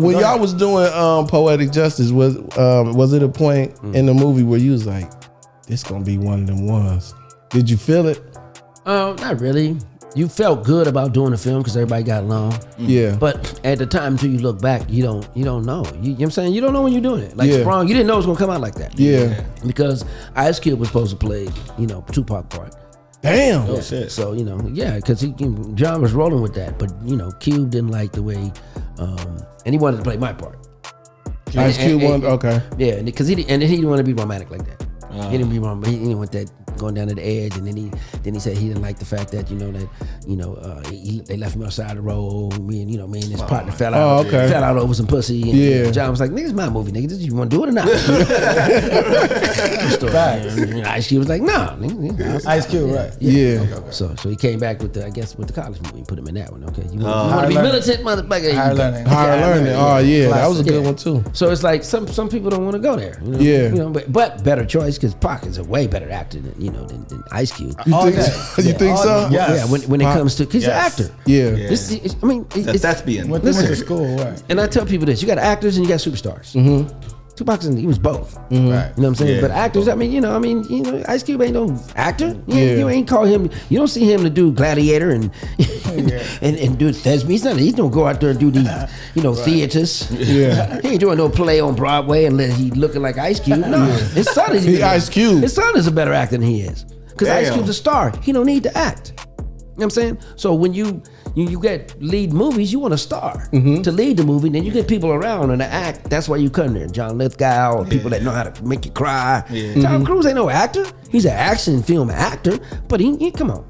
When y'all was doing Poetic Justice, was it a point in the movie where you was like, this gonna be one of them ones? Did you feel it? Not really. You felt good about doing the film because everybody got along. Yeah. But at the time until you look back, you don't know. You know what I'm saying? You don't know when you're doing it. Like Sprung, you didn't know it was gonna come out like that. Yeah. Because Ice Cube was supposed to play, Tupac part. Damn. Oh shit. So, because John was rolling with that. But, Cube didn't like the way, and he wanted to play my part. Ice Cube wanted, okay. Yeah, because he didn't want to be romantic like that. He didn't be wrong, but he didn't want that going down to the edge. And then he said he didn't like the fact that they left him outside the road. Me and his partner fell out over some pussy. And John was like, "Nigga, it's my movie, nigga. Did you want to do it or not?" Ice Cube was like, "No, nigga, Ice Cube, right? Yeah. Okay. So he came back with the college movie and put him in that one. Okay, you want to be militant, motherfucker? Higher learning. Higher learning. Oh yeah, that was a good one too. So it's like some people don't want to go there. But better choice because Pac is a way better actor than Ice Cube. You think so? Yes. Yeah, when it comes to, because he's an actor. Yeah. It's thespian. Went to school, right? And I tell people this: you got actors and you got superstars. Tupac, he was both. Right. You know what I'm saying? Yeah. But actors, Ice Cube ain't no actor. You ain't call him. You don't see him to do Gladiator and do thespian. He don't go out there and do these, theaters. Yeah. He ain't doing no play on Broadway unless he looking like Ice Cube. No, his son is. Ice Cube. His son is a better actor than he is. Because Ice Cube's a star. He don't need to act. You know what I'm saying? So when you get lead movies, you want a star to lead the movie. Then you get people around and to act. That's why you come there. John Lithgow, or people that know how to make you cry. Tom Cruise ain't no actor. He's an action film actor, but he come on.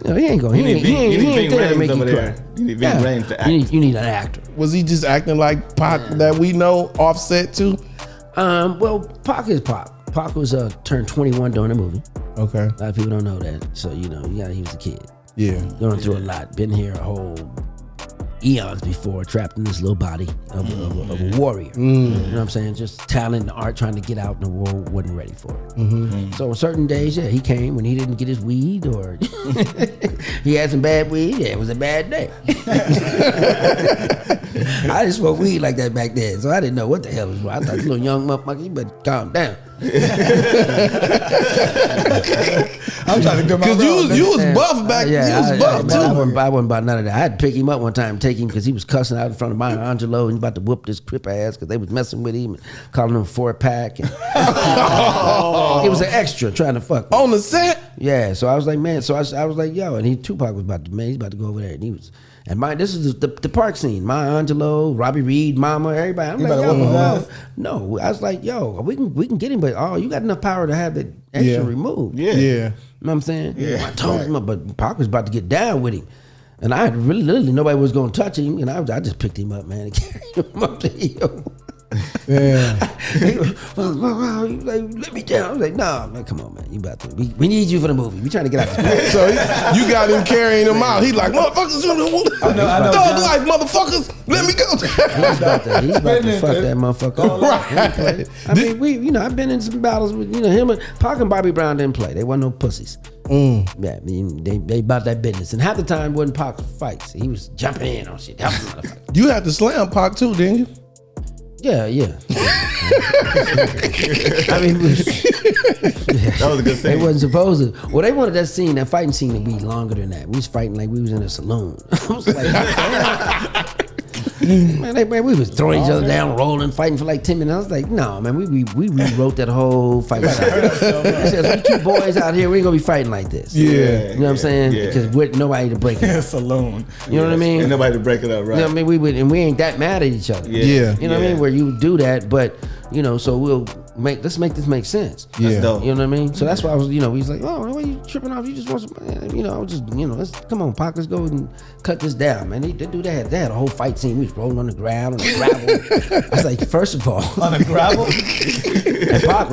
He ain't going. He ain't there to make you cry. You need Big Rain to act. You need an actor. Was he just acting like Pac that we know, Offset too? Well, Pac is Pac. Pac was turned 21 during the movie. Okay. A lot of people don't know that. So he was a kid. Yeah. Going through a lot. Been here a whole eons before, trapped in this little body of a warrior. You know what I'm saying? Just talent and art, trying to get out in the world, wasn't ready for it. So on certain days, he came when he didn't get his weed, or he had some bad weed. Yeah, it was a bad day. I didn't smoke weed like that back then, so I didn't know what the hell was wrong. I thought, little young motherfucker, you better calm down. I'm trying to do my Because you was buff back then. You was buff too. I wasn't about none of that. I had to pick him up one time, take him because he was cussing out in front of Maya Angelou and he about to whoop this crip ass because they was messing with him and calling him 4-pack. It was an extra trying to fuck me. On the set? Yeah, so I was like, man, so I was like, yo, and Tupac was he's about to go over there, and he was, and this is the park scene. Maya Angelou, Robbie Reed, Mama, everybody. I'm like, yo, no. I was like, yo, we can get him, but you got enough power to have that extra removed. Yeah. You know what I'm saying? Yeah. I told him, but Pac was about to get down with him. And I had literally nobody was going to touch him, and I just picked him up, man, and carried him up the hill. Yeah. He was like, let me down. I was like, nah, man, come on, man. You about to. We need you for the movie. We trying to get out this. So you got him carrying him out. He's like, motherfuckers, thug life, motherfuckers. Let me go. He's about to fuck that motherfucker. Right. I mean, I've been in some battles with him and Pac and Bobby Brown didn't play. They wasn't no pussies. Yeah, I mean, they about that business. And half the time wasn't Pac's fights. He was jumping in on shit. Helping him out of fight. You had to slam Pac too, didn't you? Yeah. I mean, that was a good thing. They wasn't supposed to. Well, they wanted that fighting scene to be longer than that. We was fighting like we was in a saloon. I was like, man, we was throwing each other down, rolling, fighting for like 10 minutes. I was like, no, man, we rewrote that whole fight scene. I said, we two boys out here, we ain't gonna be fighting like this. Yeah. You know what I'm saying? Yeah. Because we're nobody to break it up. Saloon. You know what I mean? Ain't nobody to break it up, right? You know what I mean? We ain't that mad at each other. Yeah. You know what I mean? Where you do that, but so let's make this make sense. Yeah. dope. You know what I mean? So that's why I was, he's like, oh, why are you tripping off? You just want some, I was just, let's come on, Pac, let's go and cut this down, man. They had a whole fight scene. We was rolling on the ground, on the gravel. I was like, first of all. On the gravel? And Pac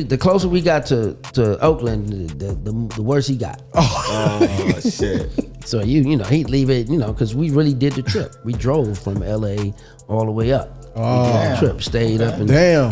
the closer we got to Oakland, the worse he got. Oh, shit. So he'd leave it, because we really did the trip. We drove from L.A. all the way up. Oh, We did the trip, stayed up and damn.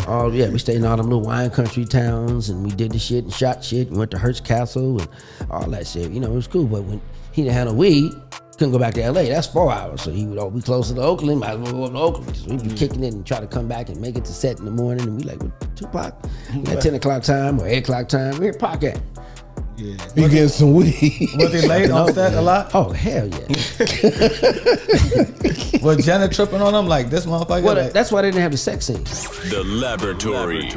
we stayed in all them little wine country towns, and we did the shit and shot shit. We went to Hearst Castle and all that shit. It was cool. But when he didn't have no weed, couldn't go back to L.A. That's 4 hours. So he would be closer to Oakland. Might as well go up to Oakland. So we'd be kicking it and try to come back and make it to set in the morning. And we like, what, 2 o'clock? At 10 o'clock time or 8 o'clock time. Where Pac at? Yeah. You getting some weed? Was he late on set a lot? Oh, hell yeah. Was Jenna tripping on him like this motherfucker? Well, that's why they didn't have the sex scene. The Laboratory.